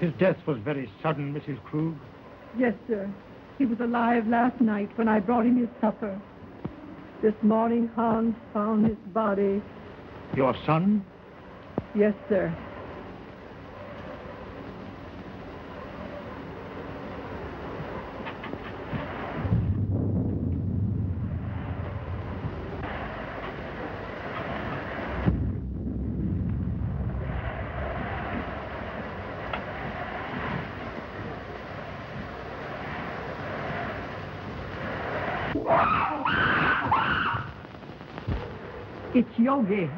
His death was very sudden, Mrs. Krug. Yes, sir. He was alive last night when I brought him his supper. This morning, Hans found his body. Your son? Yes, sir. It's Yogi,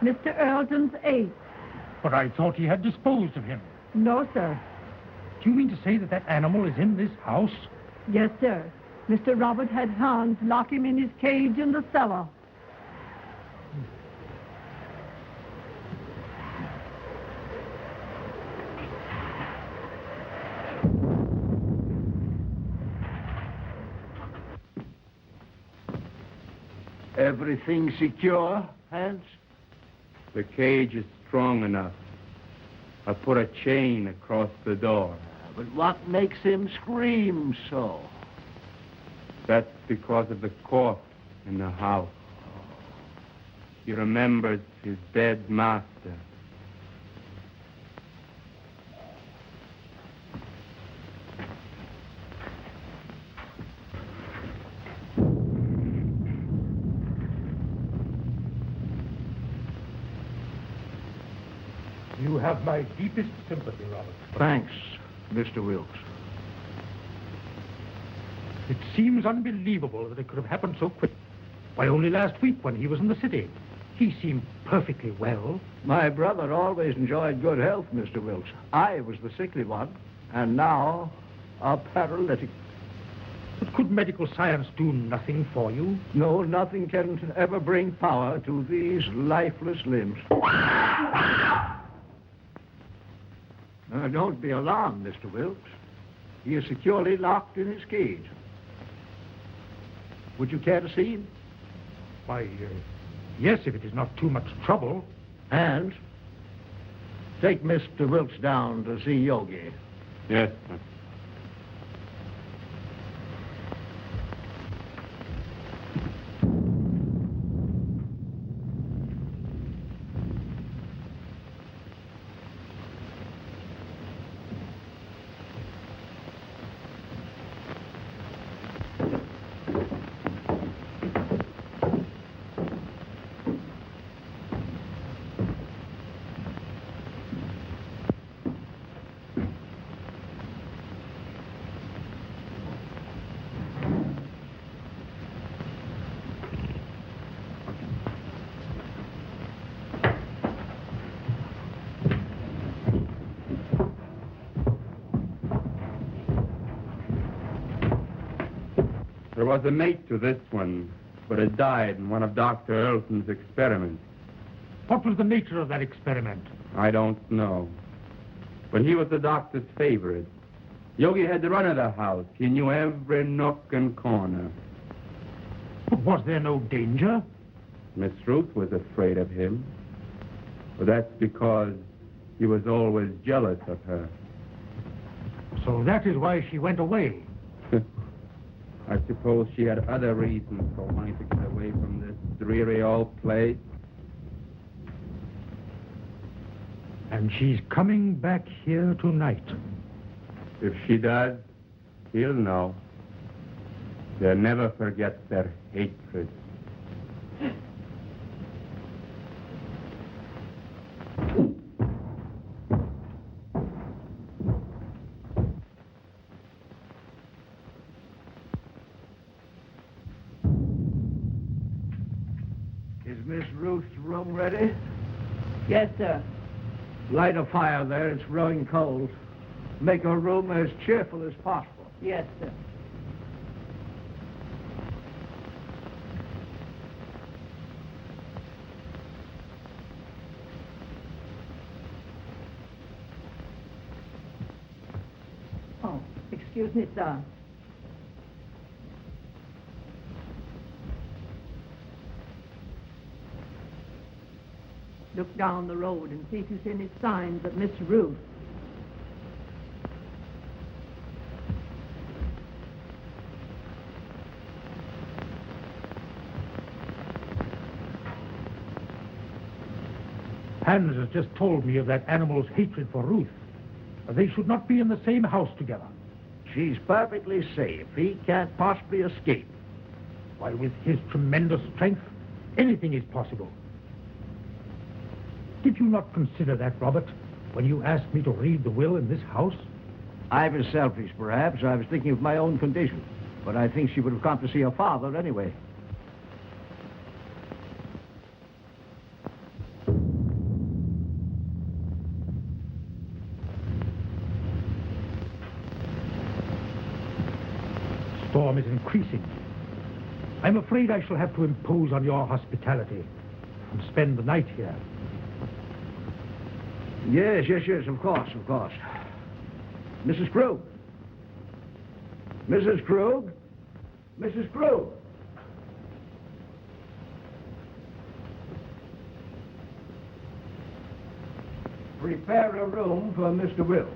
Mr. Earlton's aide. But I thought he had disposed of him. No, sir. Do you mean to say that that animal is in this house? Yes, sir. Mr. Robert had Hans lock him in his cage in the cellar. Everything secure, Hans? The cage is strong enough. I put a chain across the door. But what makes him scream so? That's because of the corpse in the house. He remembers his dead master. You have my deepest sympathy, Robert. Thanks, Mr. Wilkes. It seems unbelievable that it could have happened so quick. Why, only last week when he was in the city. He seemed perfectly well. My brother always enjoyed good health, Mr. Wilkes. I was the sickly one, and now a paralytic. But could medical science do nothing for you? No, nothing can ever bring power to these lifeless limbs. Don't be alarmed, Mr. Wilkes. He is securely locked in his cage. Would you care to see him? Why, yes, if it is not too much trouble. And take Mr. Wilkes down to see Yogi. Yes, sir. There was a mate to this one, but it died in one of Dr. Earlton's experiments. What was the nature of that experiment? I don't know. But he was the doctor's favorite. Yogi had the run of the house. He knew every nook and corner. But was there no danger? Miss Ruth was afraid of him. But that's because he was always jealous of her. So that is why she went away. I suppose she had other reasons for wanting to get away from this dreary old place. And she's coming back here tonight. If she does, he'll know. They'll never forget their hatred. Is Miss Ruth's room ready? Yes, sir. Light a fire there. It's growing cold. Make her room as cheerful as possible. Yes, sir. Oh, excuse me, sir. Look down the road and see if you see any signs of Miss Ruth. Hans has just told me of that animal's hatred for Ruth. They should not be in the same house together. She's perfectly safe. He can't possibly escape. Why, with his tremendous strength, anything is possible. Did you not consider that, Robert, when you asked me to read the will in this house? I was selfish, perhaps. I was thinking of my own condition. But I think she would have come to see her father anyway. Storm is increasing. I'm afraid I shall have to impose on your hospitality and spend the night here. Yes, of course. Mrs. Krug. Mrs. Krug? Mrs. Krug? Prepare a room for Mr. Wilkes.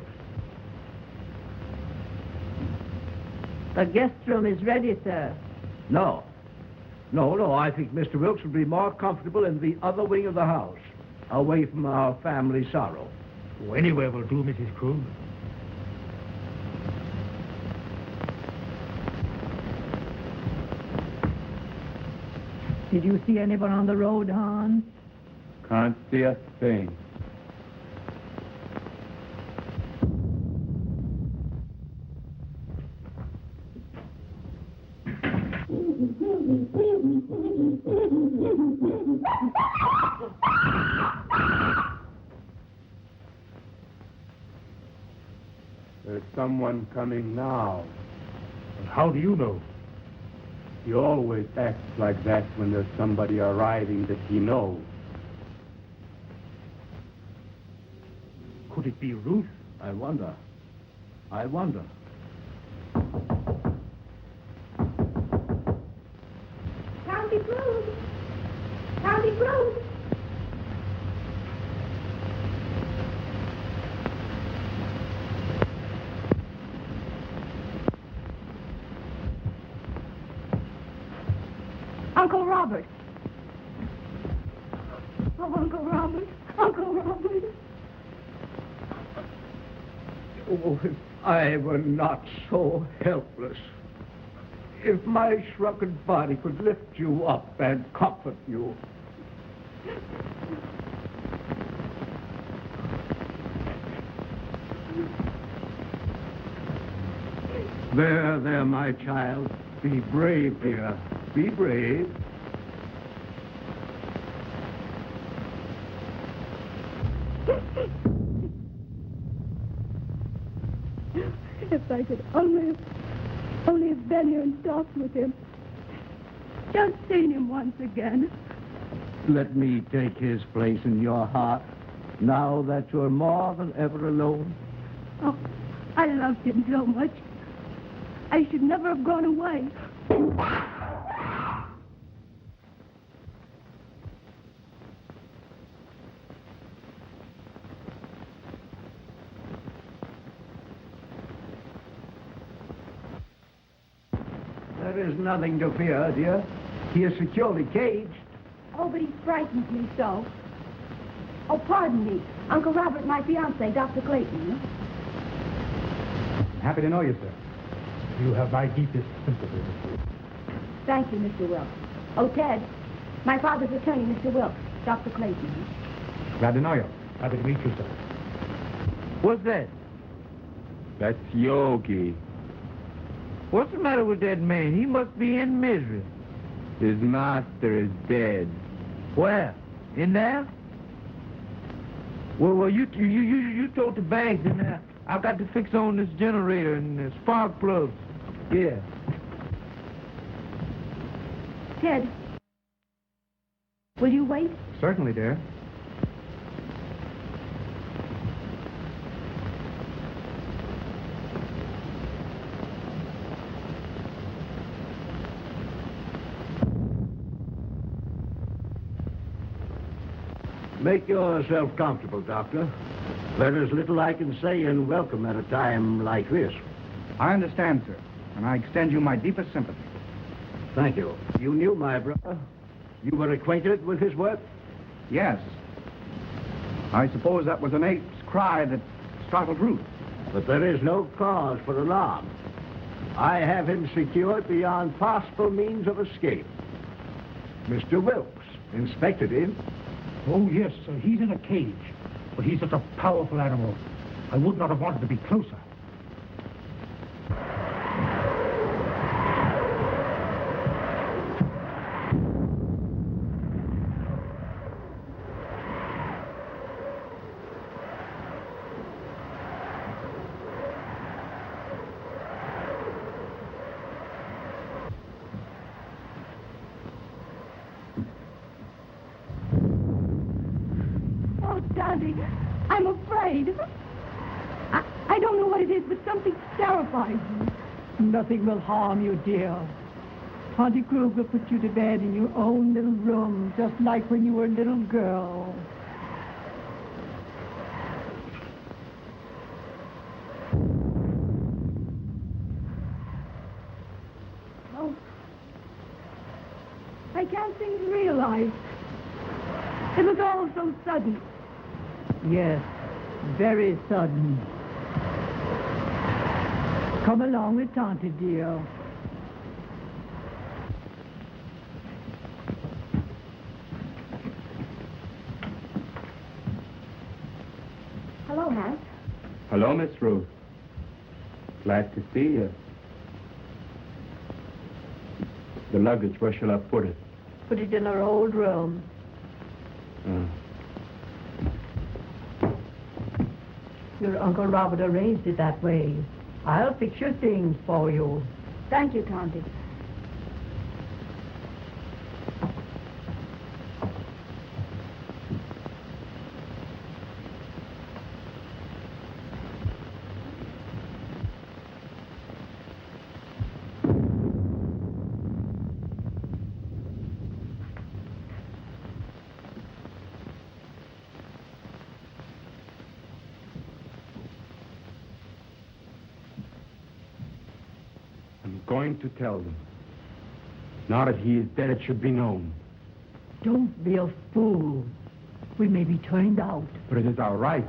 The guest room is ready, sir. No. I think Mr. Wilkes would be more comfortable in the other wing of the house, away from our family sorrow. Oh, anywhere will do, Mrs. Krug. Did you see anyone on the road, Hans? Can't see a thing. There's someone coming now. And how do you know? He always acts like that when there's somebody arriving that he knows. Could it be Ruth? I wonder. County Krug! County Krug! Uncle Robert! Oh, Uncle Robert! Uncle Robert! Oh, if I were not so helpless. If my shrunken body could lift you up and comfort you. There, my child. Be brave, dear. Be brave. If I could only have been here and talked with him. Just seen him once again. Let me take his place in your heart, now that you're more than ever alone. Oh, I loved him so much. I should never have gone away. There is nothing to fear, dear. He is securely caged. Oh, but he frightens me so. Oh, pardon me. Uncle Robert, my fiancé, Dr. Clayton. Happy to know you, sir. You have my deepest sympathy. Thank you, Mr. Wilkes. Oh, Ted, my father's attorney, Mr. Wilkes, Dr. Clayton. Glad to know you. Happy to meet you, sir. What's that? That's Yogi. What's the matter with that man? He must be in misery. His master is dead. Where? In there? Well, you told the banks in there. I've got to fix on this generator and the spark plugs. Yeah. Ted, will you wait? Certainly, dear. Make yourself comfortable, Doctor. There's little I can say in welcome at a time like this. I understand, sir, and I extend you my deepest sympathy. Thank you. You knew my brother? You were acquainted with his work? Yes. I suppose that was an ape's cry that startled Ruth. But there is no cause for alarm. I have him secured beyond possible means of escape. Mr. Wilkes inspected him. Oh, yes, sir. He's in a cage. But he's such a powerful animal. I would not have wanted to be closer. I'm afraid. I don't know what it is, but something terrifies me. Nothing will harm you, dear. Auntie Krug will put you to bed in your own little room, just like when you were a little girl. Oh, I can't seem to realize. It was all so sudden. Yes, very sudden. Come along with Tante, dear. Hello, Hans. Hello, Miss Ruth. Glad to see you. The luggage, where shall I put it? Put it in our old room. Your Uncle Robert arranged it that way. I'll fix your things for you. Thank you, Tante. Going to tell them. Now that he is dead, it should be known. Don't be a fool. We may be turned out. But it is our right.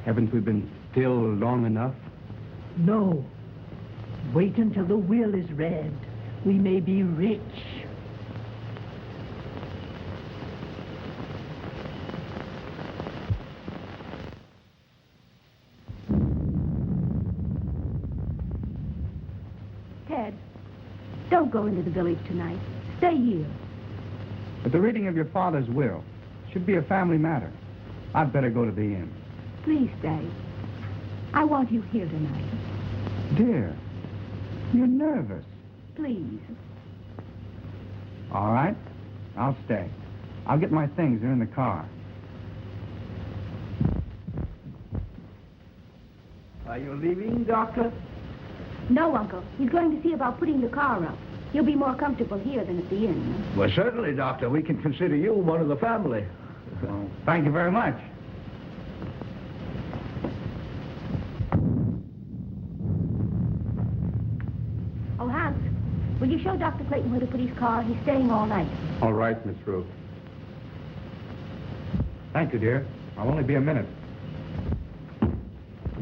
Haven't we been still long enough? No. Wait until the will is read. We may be rich. Don't go into the village tonight. Stay here. But the reading of your father's will should be a family matter. I'd better go to the inn. Please stay. I want you here tonight. Dear, you're nervous. Please. All right, I'll stay. I'll get my things. They're in the car. Are you leaving, Doctor? No, Uncle. He's going to see about putting the car up. You'll be more comfortable here than at the inn. Well, certainly, Doctor. We can consider you one of the family. Well, thank you very much. Oh, Hans, will you show Dr. Clayton where to put his car? He's staying all night. All right, Miss Ruth. Thank you, dear. I'll only be a minute.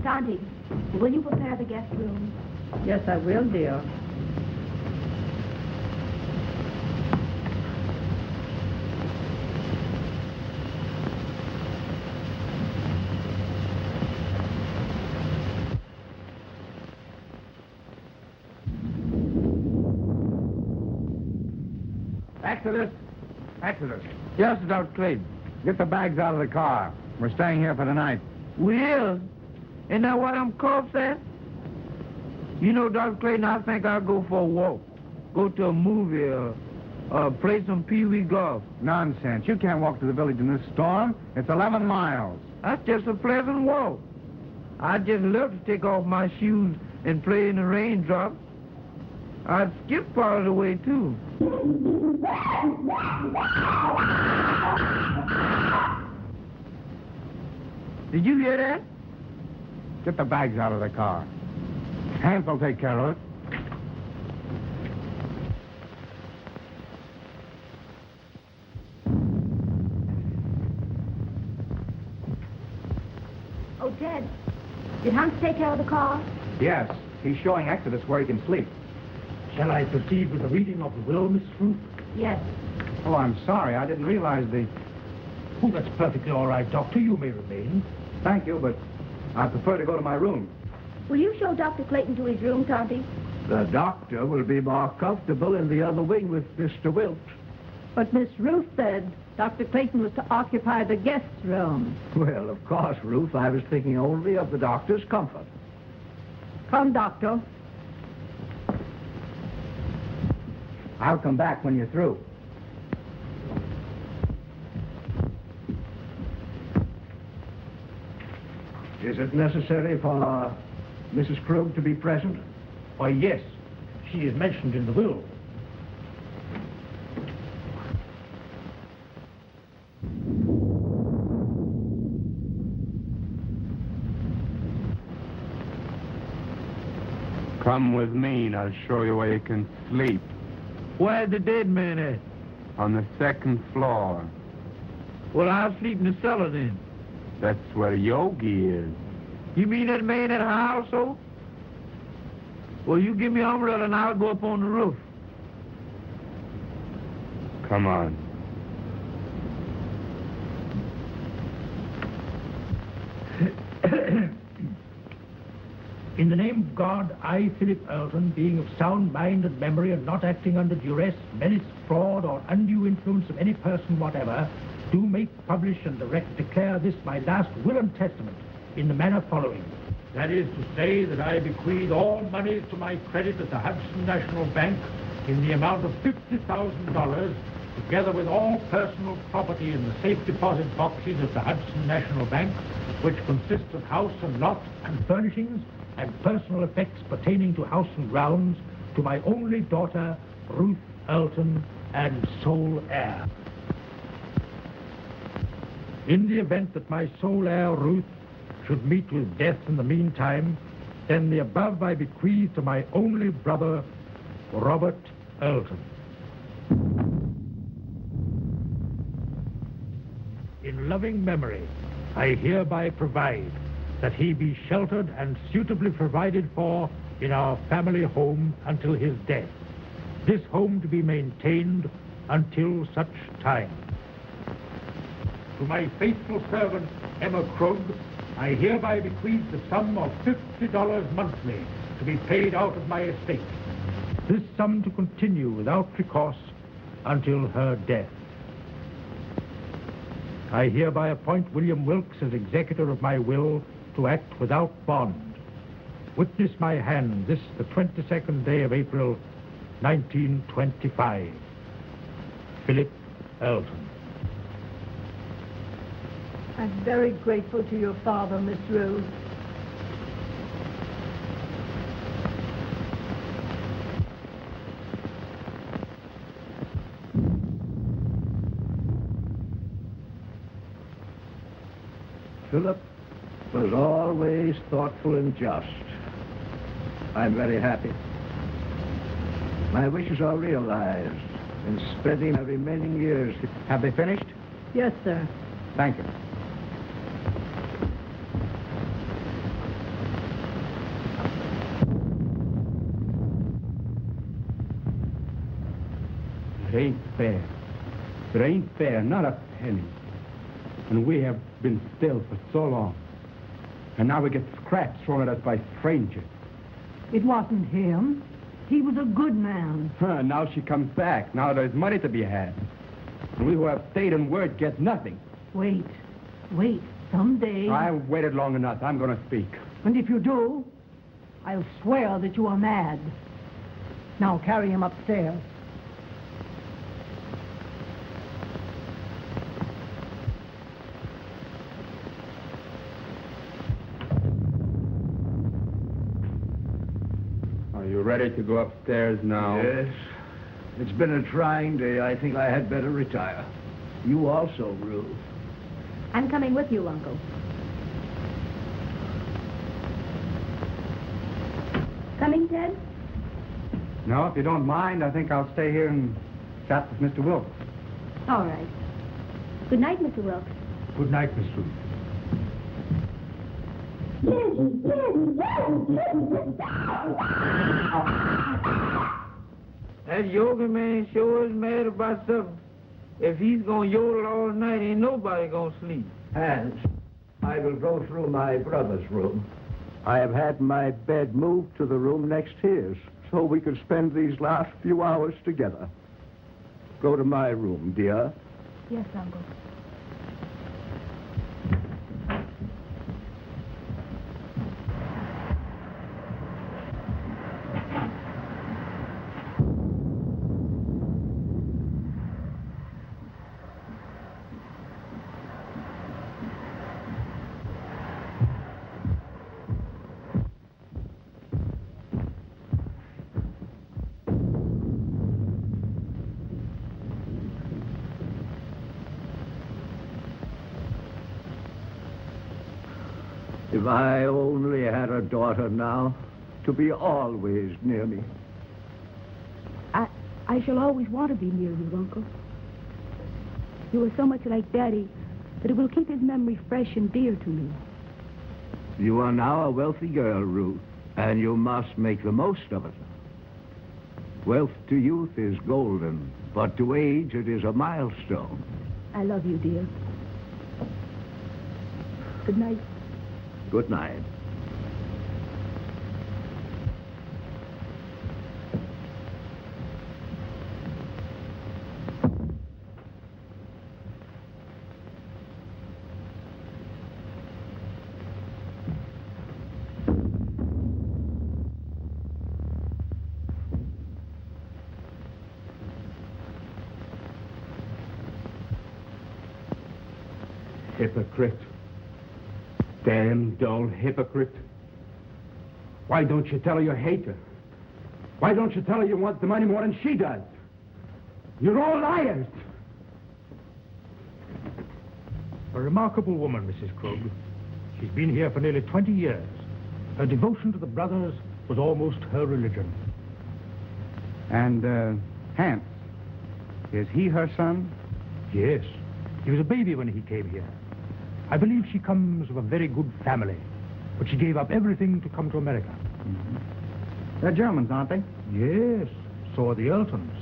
Tante, will you prepare the guest room? Yes, I will, dear. Exodus. Yes, Dr. Clayton. Get the bags out of the car. We're staying here for the night. Will? Isn't that what I'm called, sir? You know, Dr. Clayton, I think I'll go for a walk. Go to a movie or play some pee-wee golf. Nonsense. You can't walk to the village in this storm. It's 11 miles. That's just a pleasant walk. I'd just love to take off my shoes and play in the raindrops. I'd skip part of the way, too. Did you hear that? Get the bags out of the car. Hans will take care of it. Oh, Ted, did Hans take care of the car? Yes, he's showing Exodus where he can sleep. Shall I proceed with the reading of the will, Miss Ruth? Yes. Oh, I'm sorry. I didn't realize the... Oh, that's perfectly all right, Doctor. You may remain. Thank you, but I prefer to go to my room. Will you show Dr. Clayton to his room, Tonty? The doctor will be more comfortable in the other wing with Mr. Wilkes. But Miss Ruth said Dr. Clayton was to occupy the guest room. Well, of course, Ruth, I was thinking only of the doctor's comfort. Come, Doctor. I'll come back when you're through. Is it necessary for Mrs. Krug to be present? Why, yes. She is mentioned in the will. Come with me and I'll show you where you can sleep. Where's the dead man at? On the second floor. Well, I'll sleep in the cellar then. That's where Yogi is. You mean that man at her household? Well, you give me an umbrella and I'll go up on the roof. Come on. In the name of God, I, Philip Earlton, being of sound mind and memory and not acting under duress, menace, fraud, or undue influence of any person whatever, do make, publish, and direct declare this my last will and testament in the manner following. That is to say that I bequeath all monies to my credit at the Hudson National Bank in the amount of $50,000, together with all personal property in the safe deposit boxes of the Hudson National Bank, which consists of house and lot and furnishings and personal effects pertaining to house and grounds, to my only daughter, Ruth Earlton, and sole heir. In the event that my sole heir, Ruth, should meet with death in the meantime, then the above I bequeath to my only brother, Robert Earlton. In loving memory, I hereby provide that he be sheltered and suitably provided for in our family home until his death. This home to be maintained until such time. To my faithful servant, Emma Krug, I hereby bequeath the sum of $50 monthly to be paid out of my estate. This sum to continue without recourse until her death. I hereby appoint William Wilkes as executor of my will to act without bond. Witness my hand this the 22nd day of April, 1925. Philip Earlton. I'm very grateful to your father, Miss Rose. Philip was always thoughtful and just. I'm very happy. My wishes are realized in spending my remaining years. Have they finished? Yes, sir. Thank you. It ain't fair. It ain't fair, not a penny. And we have been still for so long. And now we get scraps thrown at us by strangers. It wasn't him. He was a good man. Now she comes back. Now there's money to be had. And we who have stayed in word get nothing. Wait. Someday... I've waited long enough. I'm going to speak. And if you do, I'll swear that you are mad. Now carry him upstairs. Are you ready to go upstairs now? Yes. It's been a trying day. I think I had better retire. You also, Ruth. I'm coming with you, Uncle. Coming, Ted? No, if you don't mind, I think I'll stay here and chat with Mr. Wilkes. All right. Good night, Mr. Wilkes. Good night, Miss Ruth. That yoga man sure is mad about something. If he's gonna yodel all night, ain't nobody gonna sleep. Hans, I will go through my brother's room. I have had my bed moved to the room next his, so we could spend these last few hours together. Go to my room, dear. Yes, Uncle. If I only had a daughter now, to be always near me. I shall always want to be near you, Uncle. You are so much like Daddy that it will keep his memory fresh and dear to me. You are now a wealthy girl, Ruth, and you must make the most of it. Wealth to youth is golden, but to age it is a milestone. I love you, dear. Good night. Good night. Hypocrite. Damn dull hypocrite. Why don't you tell her you hate her? Why don't you tell her you want the money more than she does? You're all liars. A remarkable woman, Mrs. Krug. She's been here for nearly 20 years. Her devotion to the brothers was almost her religion. And, Hans, is he her son? Yes. He was a baby when he came here. I believe she comes of a very good family, but she gave up everything to come to America. Mm-hmm. They're Germans, aren't they? Yes, so are the Earltons.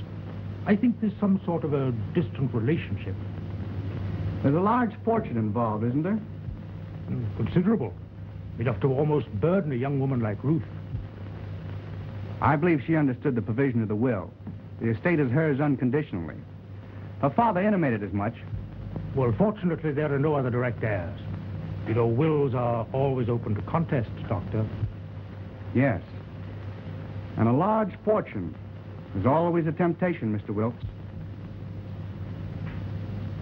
I think there's some sort of a distant relationship. There's a large fortune involved, isn't there? Considerable. Enough to almost burden a young woman like Ruth. I believe she understood the provision of the will. The estate is hers unconditionally. Her father intimated as much. Well, fortunately, there are no other direct heirs. You know, wills are always open to contest, Doctor. Yes. And a large fortune is always a temptation, Mr. Wilkes.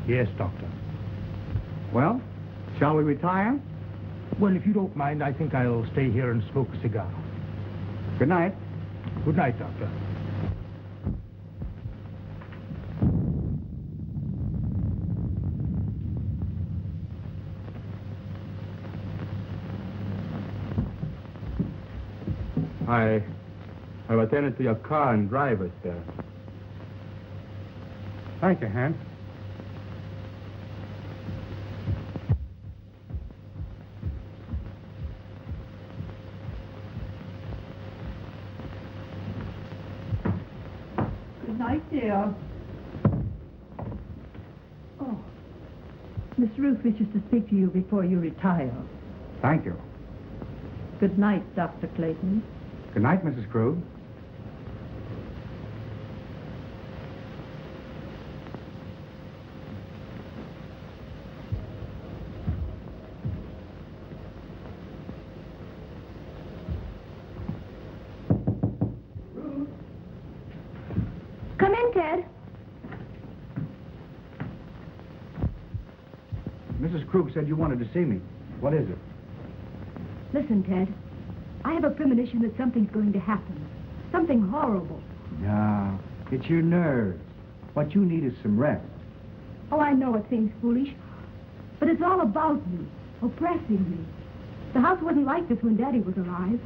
Yes, Doctor. Well, shall we retire? Well, if you don't mind, I think I'll stay here and smoke a cigar. Good night. Good night, Doctor. I've attended to your car and drive us there. Thank you, Hans. Good night, dear. Oh, Miss Ruth wishes to speak to you before you retire. Thank you. Good night, Dr. Clayton. Good night, Mrs. Krug. Come in, Ted. Mrs. Krug said you wanted to see me. What is it? Listen, Ted. I have a premonition that something's going to happen. Something horrible. No, it's your nerves. What you need is some rest. Oh, I know it seems foolish, but it's all about me, oppressing me. The house wasn't like this when Daddy was alive.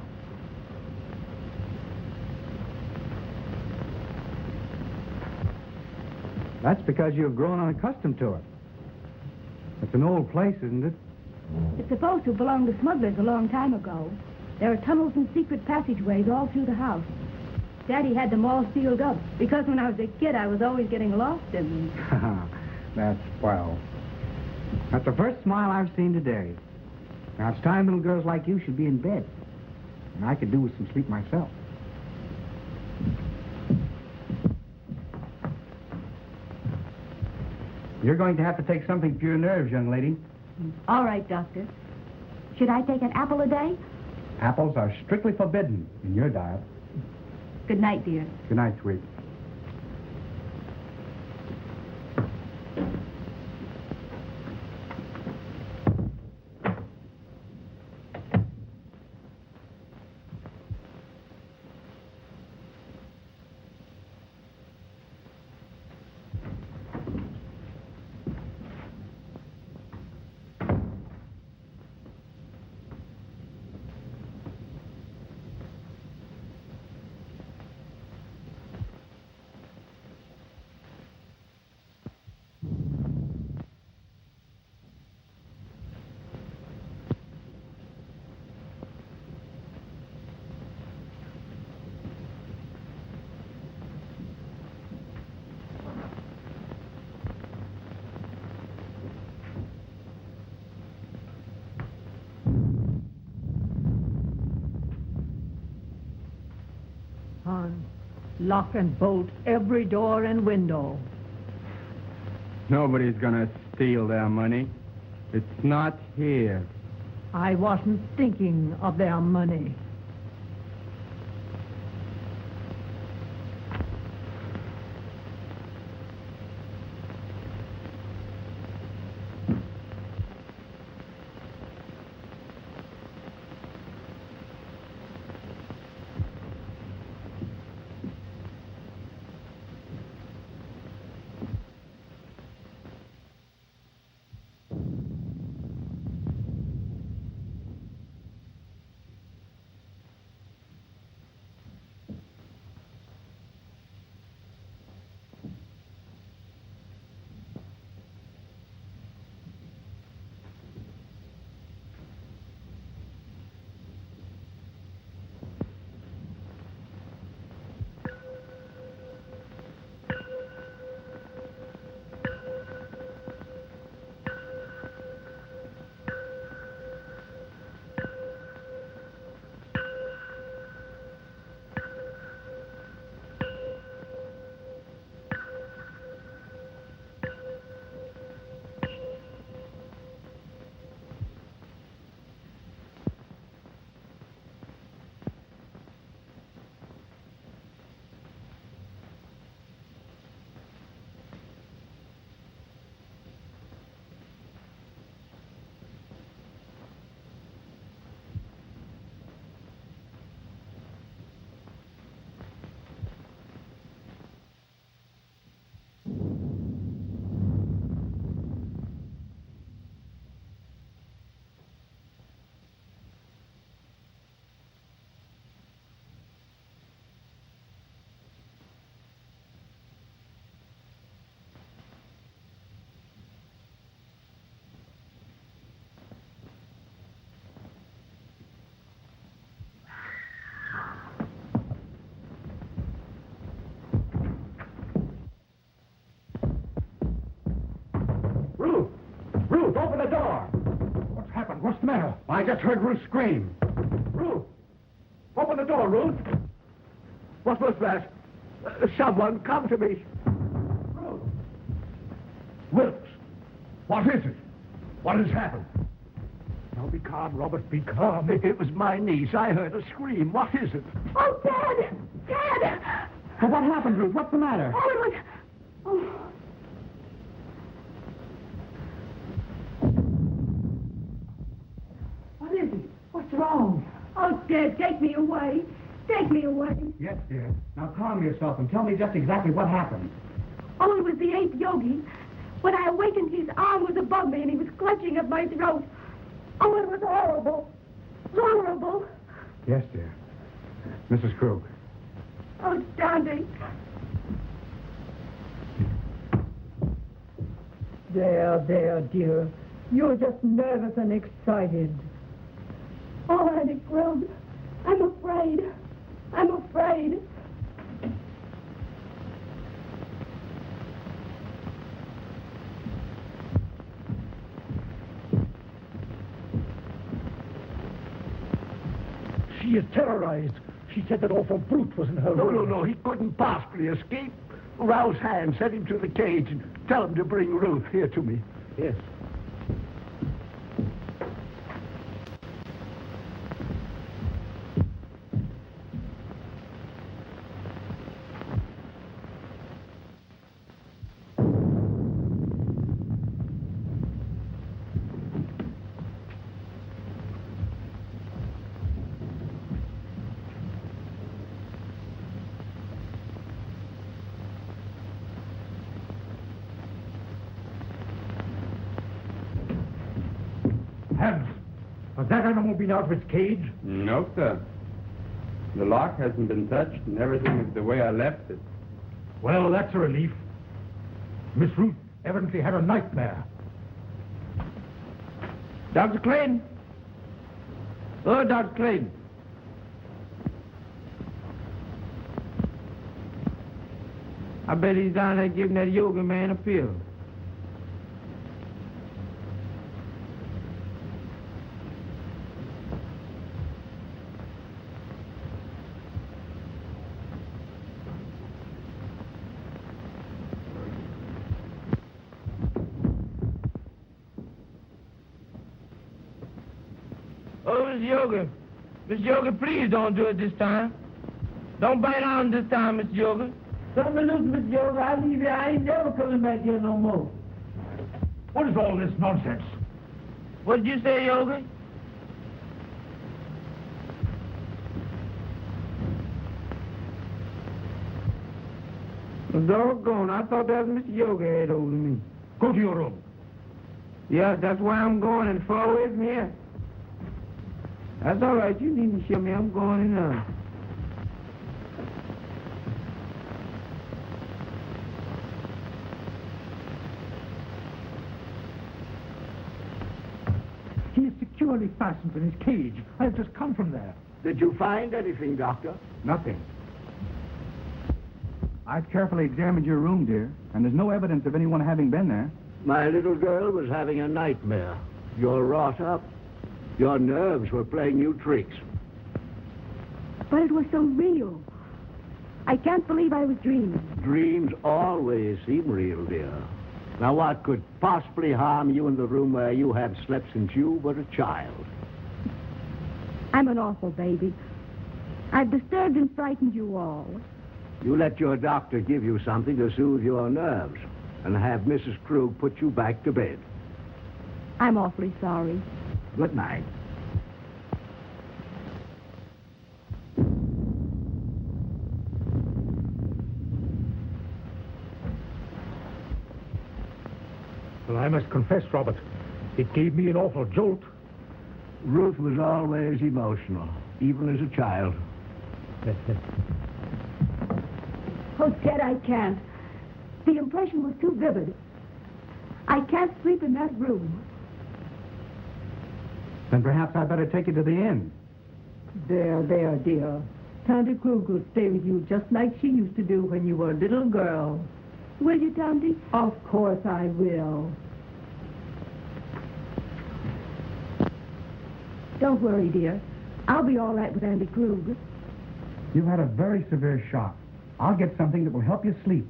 That's because you've grown unaccustomed to it. It's an old place, isn't it? It's supposed to belong to smugglers a long time ago. There are tunnels and secret passageways all through the house. Daddy had them all sealed up because when I was a kid, I was always getting lost in them. That's swell. That's the first smile I've seen today. Now, it's time little girls like you should be in bed. And I could do with some sleep myself. You're going to have to take something for your nerves, young lady. All right, Doctor. Should I take an apple a day? Apples are strictly forbidden in your diet. Good night, dear. Good night, sweet. Lock and bolt every door and window. Nobody's gonna steal their money. It's not here. I wasn't thinking of their money. Ruth, open the door! What's happened? What's the matter? I just heard Ruth scream. Ruth! Open the door, Ruth! What was that? Someone come to me. Ruth! Wilkes! What is it? What has happened? Now be calm, Robert, be calm. It was my niece. I heard a scream. What is it? Oh, Dad! Dad! Well, what happened, Ruth? What's the matter? Oh, it was... Oh. What is it? What's wrong? Oh, Dad, take me away. Take me away. Yes, dear. Now calm yourself and tell me just exactly what happened. Oh, it was the 8th yogi. When I awakened, his arm was above me and he was clutching at my throat. Oh, it was horrible. Horrible. Yes, dear. Mrs. Krug. Oh, Daddy. There, dear. You're just nervous and excited. Oh, Auntie Krug, I'm afraid. I'm afraid. She is terrorized. She said that awful brute was in her room. No. He couldn't possibly escape. Rouse Hand, send him to the cage and tell him to bring Ruth here to me. Yes. Has that animal been out of its cage? No, sir. The lock hasn't been touched, and everything is the way I left it. Well, that's a relief. Miss Ruth evidently had a nightmare. Dr. Clayton? Oh, Dr. Clayton. I bet he's down there giving that yoga man a pill. Oh, Miss Yoga, please don't do it this time. Don't bite on this time, Miss Yoga. Tell me, look, Miss Yoga, I leave you. I ain't never coming back here no more. What is all this nonsense? What did you say, Yoga? Doggone, I thought that was Mr. Yoga had hold of me. Go to your room. Yeah, that's why I'm going and far away from here. That's all right. You needn't show me. I'm going in now. He is securely fastened in his cage. I have just come from there. Did you find anything, Doctor? Nothing. I've carefully examined your room, dear, and there's no evidence of anyone having been there. My little girl was having a nightmare. You're wrought up. Your nerves were playing you tricks. But it was so real. I can't believe I was dreaming. Dreams always seem real, dear. Now, what could possibly harm you in the room where you have slept since you were a child? I'm an awful baby. I've disturbed and frightened you all. You let your doctor give you something to soothe your nerves and have Mrs. Krug put you back to bed. I'm awfully sorry. Good night. Well, I must confess, Robert, it gave me an awful jolt. Ruth was always emotional, even as a child. Oh, Ted, I can't. The impression was too vivid. I can't sleep in that room. Then perhaps I'd better take you to the inn. There, dear. Tante Krug will stay with you just like she used to do when you were a little girl. Will you, Tante? Of course I will. Don't worry, dear. I'll be all right with Auntie Krug. You've had a very severe shock. I'll get something that will help you sleep.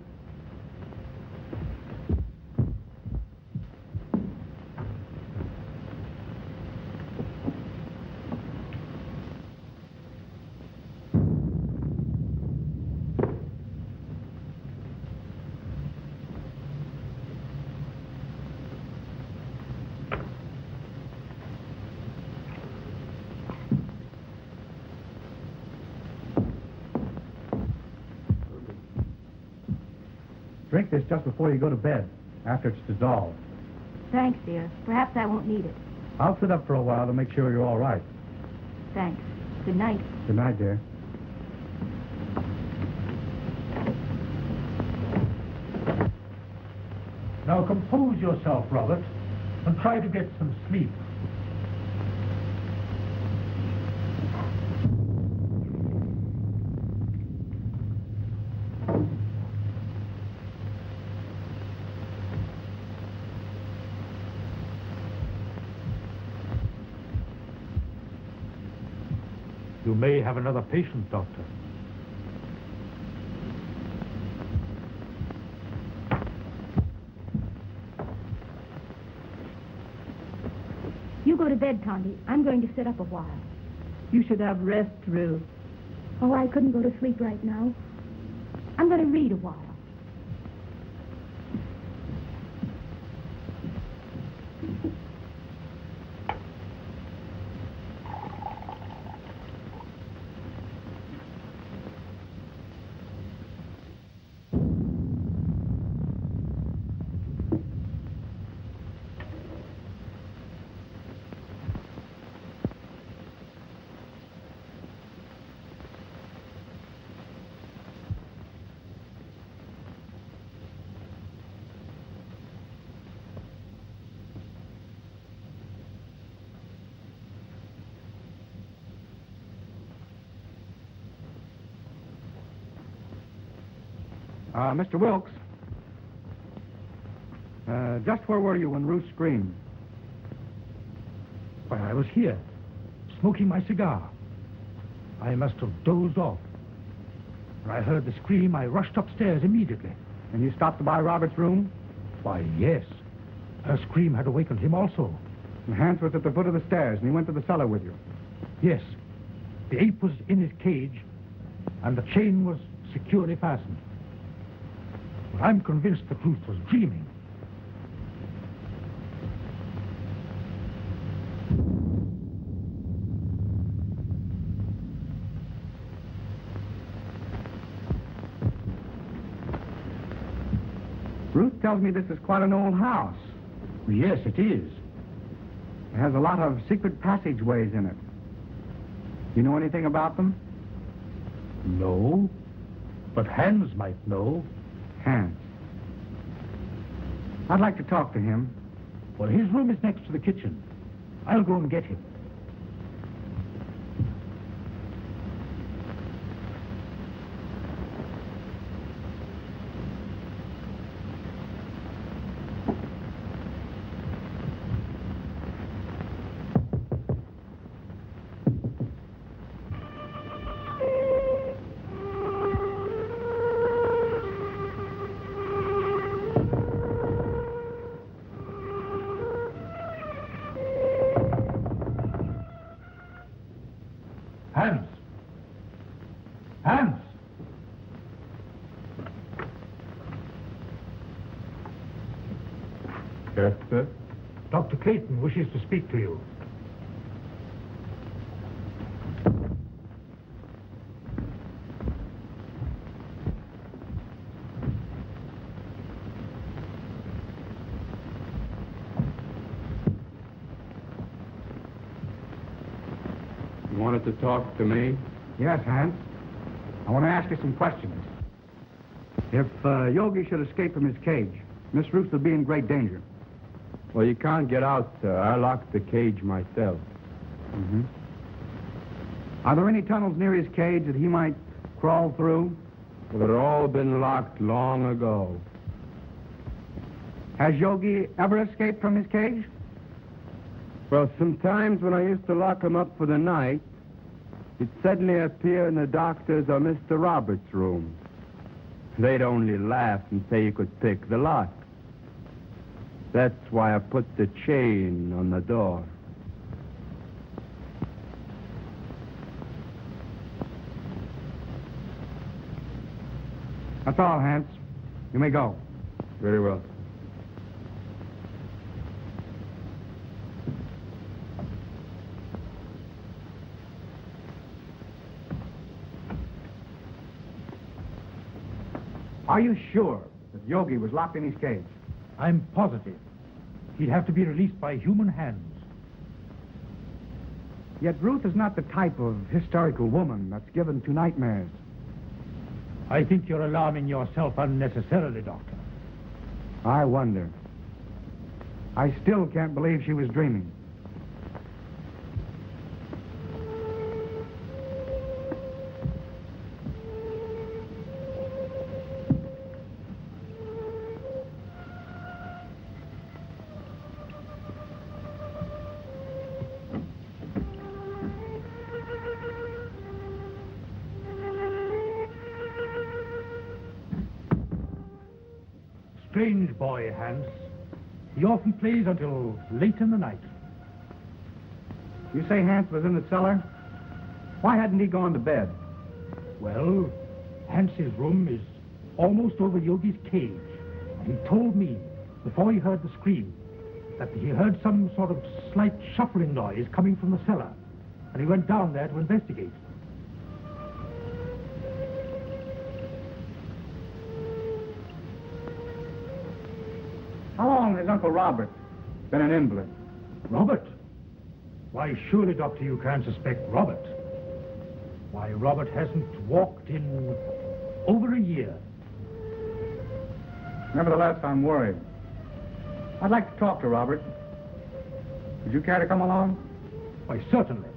Drink this just before you go to bed, after it's dissolved. Thanks, dear. Perhaps I won't need it. I'll sit up for a while to make sure you're all right. Thanks. Good night. Good night, dear. Now compose yourself, Robert. and try to get some sleep. You may have another patient, Doctor. You go to bed, Tondy. I'm going to sit up a while. You should have rest, Ruth. Oh, I couldn't go to sleep right now. I'm going to read a while. Mr. Wilkes, just where were you when Ruth screamed? Why, I was here, smoking my cigar. I must have dozed off. When I heard the scream, I rushed upstairs immediately. And you stopped by Robert's room? Why, yes. Her scream had awakened him also. And Hans was at the foot of the stairs, and he went to the cellar with you? Yes. The ape was in his cage, and the chain was securely fastened. But I'm convinced that Ruth was dreaming. Ruth tells me this is quite an old house. Yes, it is. It has a lot of secret passageways in it. You know anything about them? No, but Hans might know. Hans. I'd like to talk to him. Well, his room is next to the kitchen. I'll go and get him. Hans! Hans! Yes, sir? Dr. Clayton wishes to speak to you. You wanted to talk to me? Yes, Hans. I want to ask you some questions. If Yogi should escape from his cage, Miss Ruth would be in great danger. Well, you can't get out, sir. I locked the cage myself. Mm-hmm. Are there any tunnels near his cage that he might crawl through? Well, they've all been locked long ago. Has Yogi ever escaped from his cage? Well, sometimes when I used to lock him up for the night, he'd suddenly appear in the doctor's or Mr. Roberts' room. They'd only laugh and say you could pick the lock. That's why I put the chain on the door. That's all, Hans. You may go. Very well. Are you sure that Yogi was locked in his cage? I'm positive. He'd have to be released by human hands. Yet Ruth is not the type of hysterical woman that's given to nightmares. I think you're alarming yourself unnecessarily, Doctor. I wonder. I still can't believe she was dreaming. Strange boy, Hans. He often plays until late in the night. You say Hans was in the cellar? Why hadn't he gone to bed? Well, Hans's room is almost over Yogi's cage. And he told me, before he heard the scream, that he heard some sort of slight shuffling noise coming from the cellar. And he went down there to investigate. How long has Uncle Robert been an invalid? Robert? Why, surely, Doctor, you can't suspect Robert. Why, Robert hasn't walked in over a year. Nevertheless, I'm worried. I'd like to talk to Robert. Would you care to come along? Why, certainly.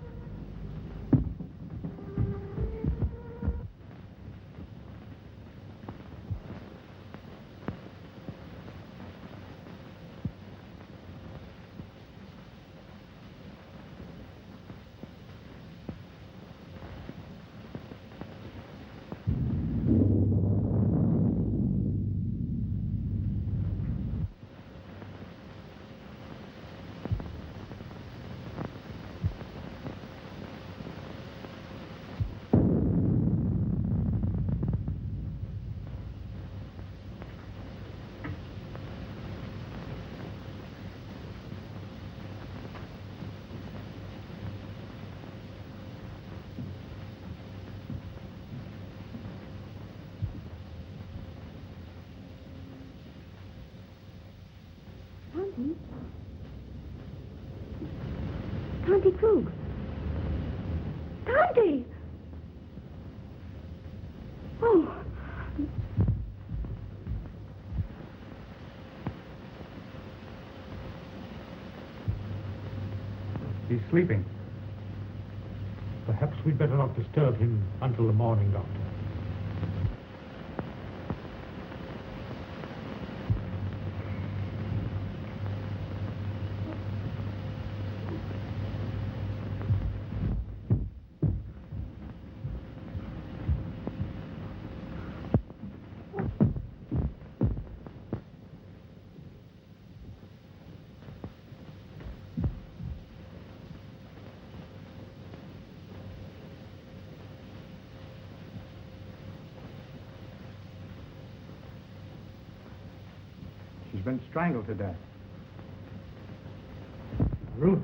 Tanti Krug. Tanti! Oh. He's sleeping. Perhaps we'd better not disturb him until the morning, Doctor. She's been strangled to death. Ruth.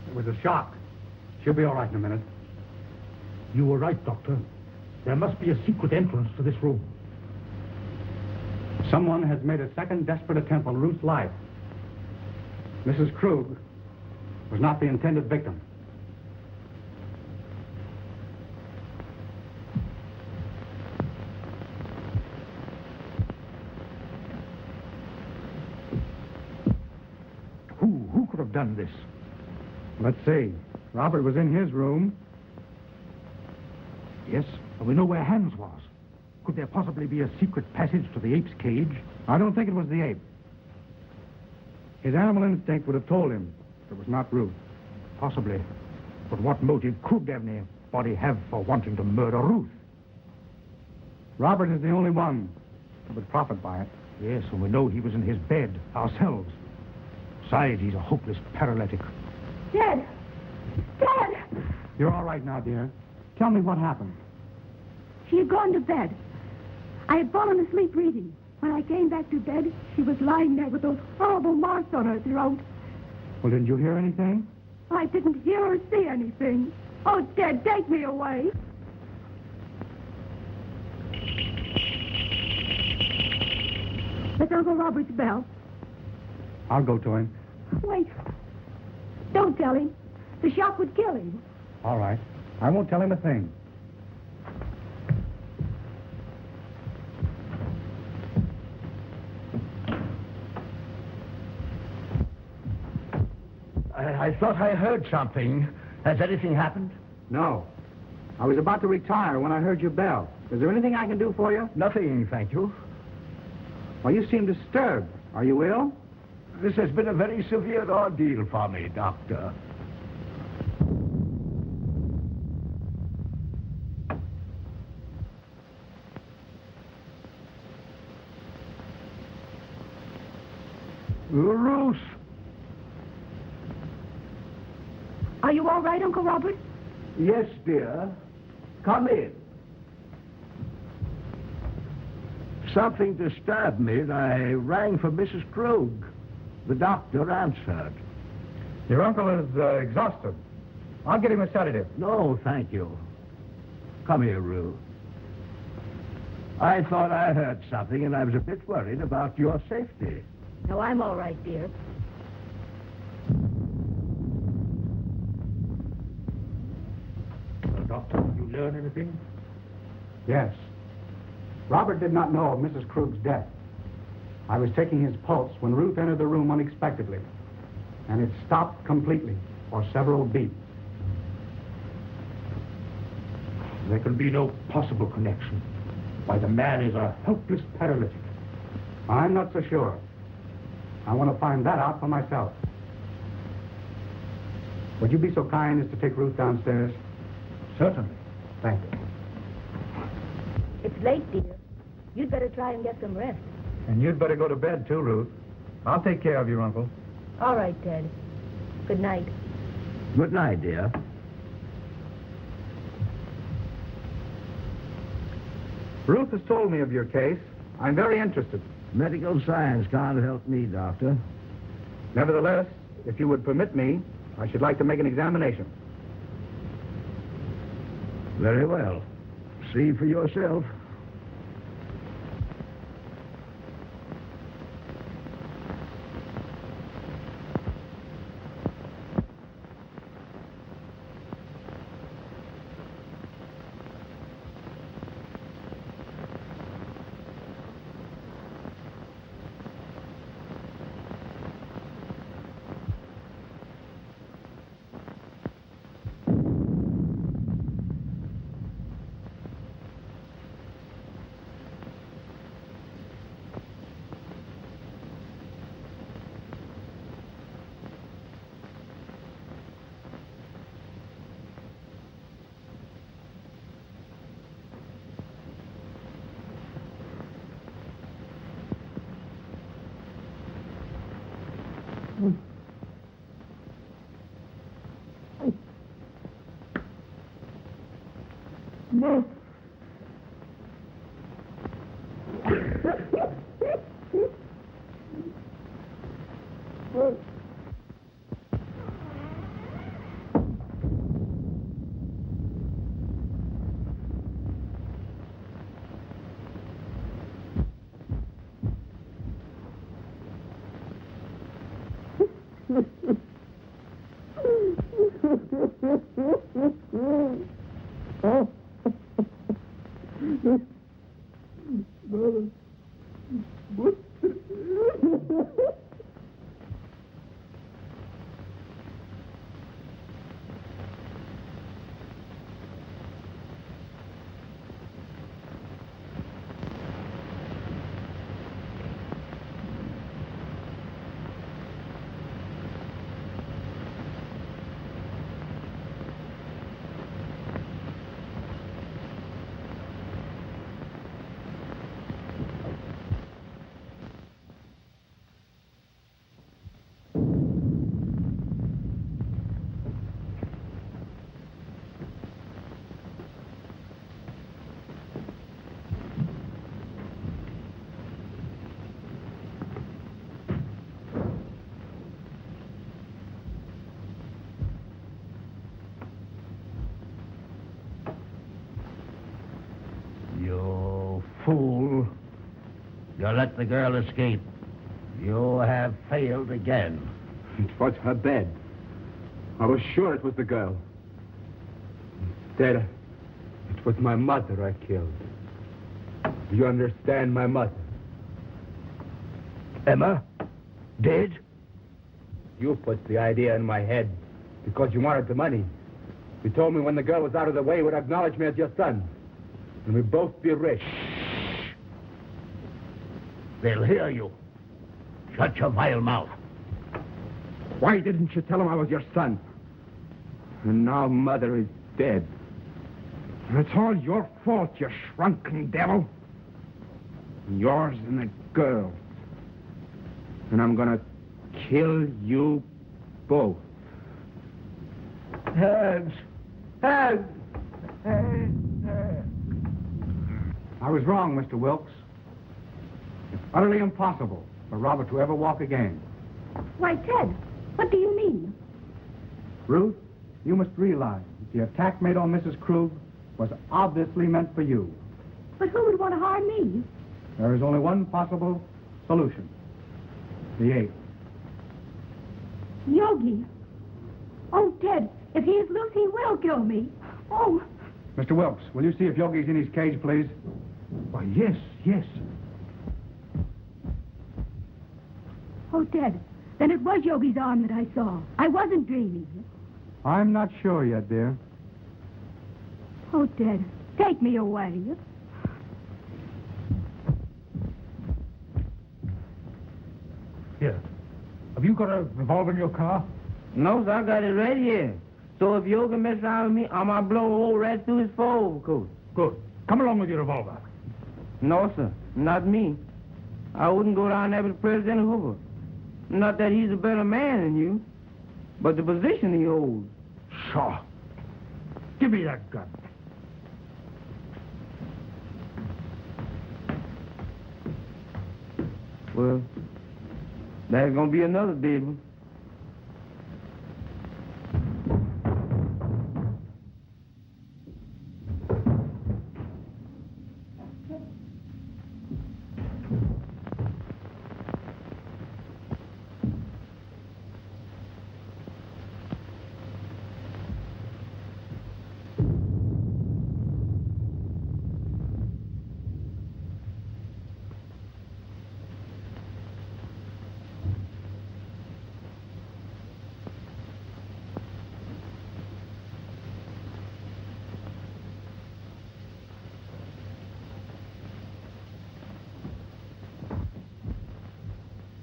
It was a shock. She'll be all right in a minute. You were right, Doctor. There must be a secret entrance to this room. Someone has made a second desperate attempt on Ruth's life. Mrs. Krug was not the intended victim. Who could have done this? Let's see. Robert was in his room. Yes, but we know where Hans was. Could there possibly be a secret passage to the ape's cage? I don't think it was the ape. His animal instinct would have told him it was not Ruth. Possibly. But what motive could anybody have for wanting to murder Ruth? Robert is the only one who would profit by it. Yes, and we know he was in his bed ourselves. Besides, he's a hopeless paralytic. Dad! Dad! You're all right now, dear. Tell me what happened. She had gone to bed. I had fallen asleep reading. When I came back to bed, she was lying there with those horrible marks on her throat. Well, didn't you hear anything? I didn't hear or see anything. Oh, Dad, take me away. It's Uncle Robert's bell. I'll go to him. Wait. Don't tell him. The shock would kill him. All right. I won't tell him a thing. I thought I heard something. Has anything happened? No. I was about to retire when I heard your bell. Is there anything I can do for you? Nothing, thank you. Well, you seem disturbed. Are you ill? This has been a very severe ordeal for me, Doctor. Ruth! Are you all right, Uncle Robert? Yes, dear. Come in. Something disturbed me, and I rang for Mrs. Krug. The doctor answered. Your uncle is exhausted. I'll get him a sedative. No, thank you. Come here, Ruth. I thought I heard something, and I was a bit worried about your safety. No, I'm all right, dear. Doctor, did you learn anything? Yes. Robert did not know of Mrs. Krug's death. I was taking his pulse when Ruth entered the room unexpectedly, and it stopped completely for several beats. There can be no possible connection. Why, the man is a helpless paralytic. I'm not so sure. I want to find that out for myself. Would you be so kind as to take Ruth downstairs? Certainly. Thank you. It's late, dear. You'd better try and get some rest. And you'd better go to bed, too, Ruth. I'll take care of your uncle. All right, Ted. Good night. Good night, dear. Ruth has told me of your case. I'm very interested. Medical science can't help me, Doctor. Nevertheless, if you would permit me, I should like to make an examination. Very well. See for yourself. No. Fool. You let the girl escape. You have failed again. It was her bed. I was sure it was the girl. Instead, it was my mother I killed. Do you understand, my mother? Emma? Dead? You put the idea in my head because you wanted the money. You told me when the girl was out of the way, you would acknowledge me as your son. And we'd both be rich. They'll hear you. Shut your vile mouth. Why didn't you tell him I was your son? And now Mother is dead. And it's all your fault, you shrunken devil. Yours and the girl. And I'm gonna kill you both. Hands! Hands! I was wrong, Mr. Wilkes. It's utterly impossible for Robert to ever walk again. Why, Ted, what do you mean? Ruth, you must realize that the attack made on Mrs. Krug was obviously meant for you. But who would want to harm me? There is only one possible solution. The ape. Yogi. Oh, Ted, if he is loose, he will kill me. Oh. Mr. Wilkes, will you see if Yogi's in his cage, please? Why, yes, yes. Oh, Ted, then it was Yogi's arm that I saw. I wasn't dreaming. I'm not sure yet, dear. Oh, Ted, take me away. Here. Have you got a revolver in your car? No, sir, I got it right here. So if you can mess around with me, I'm gonna blow a hole right through his overcoat. Good. Come along with your revolver. No, sir, not me. I wouldn't go down there with President Hoover. Not that he's a better man than you, but the position he holds. Sure. Give me that gun. Well, there's gonna be another big one.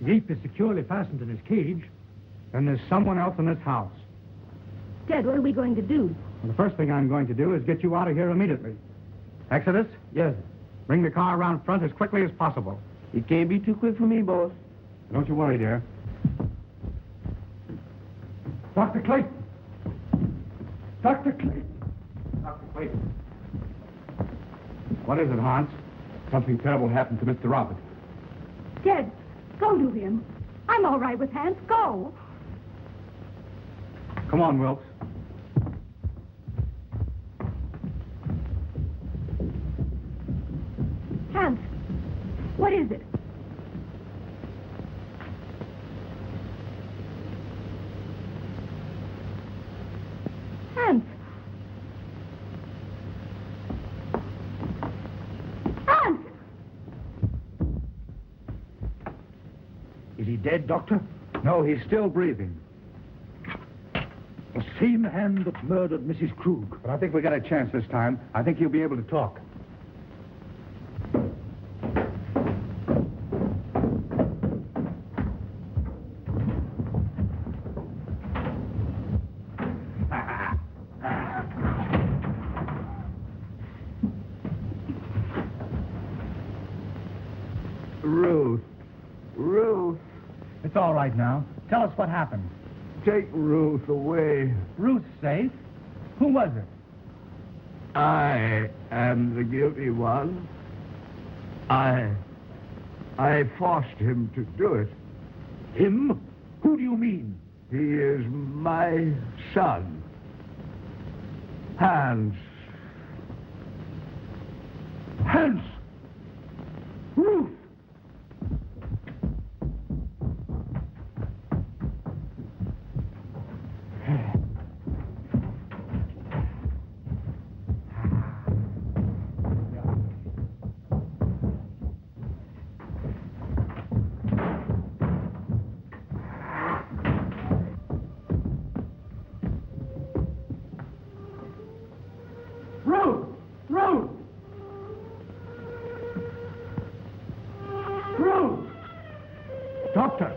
The ape is securely fastened in his cage. Then there's someone else in this house. Ted, what are we going to do? Well, the first thing I'm going to do is get you out of here immediately. Exodus? Yes, Bring the car around front as quickly as possible. it can't be too quick for me, boss. Don't you worry, dear. Dr. Clayton. Dr. Clayton. Dr. Clayton. What is it, Hans? Something terrible happened to Mr. Robert. Ted, go to him. I'm all right with Hans. Go. Come on, Wilkes. Hans, what is it? Hans. Hans! Is he dead, Doctor? No, he's still breathing. The same hand that murdered Mrs. Krug. But I think we got a chance this time. I think he'll be able to talk. Ruth, It's all right now. Tell us what happened. take Ruth away. Ruth's safe? Who was it? I am the guilty one. I forced him to do it. Him? Who do you mean? He is my son. Hans. Hans! Ruth! Ruth! Doctor!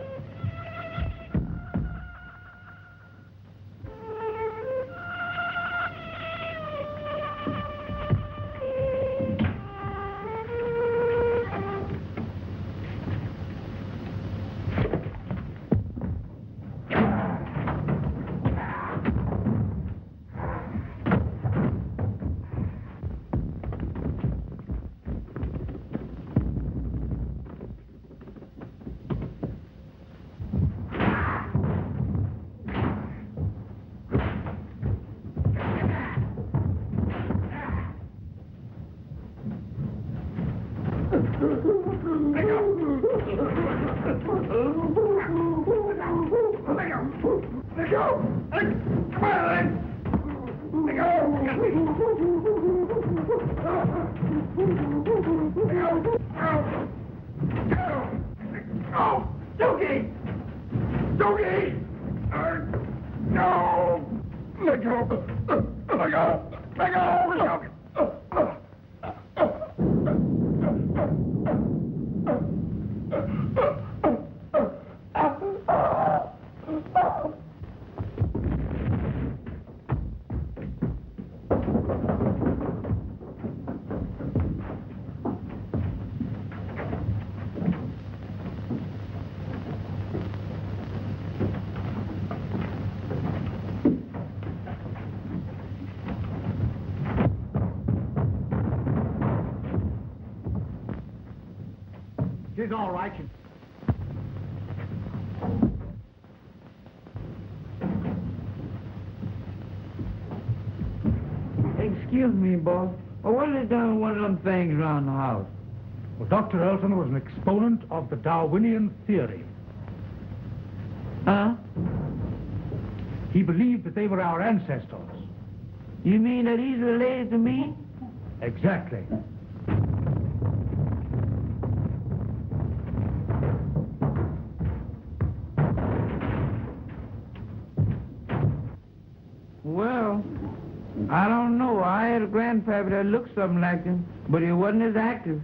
It's all right. Excuse me, boss. What is done with one of them things around the house? Well, Dr. Earlton was an exponent of the Darwinian theory. Huh? He believed that they were our ancestors. You mean that he's related to me? Exactly. Well, I don't know. I had a grandfather that looked something like him, but he wasn't as active.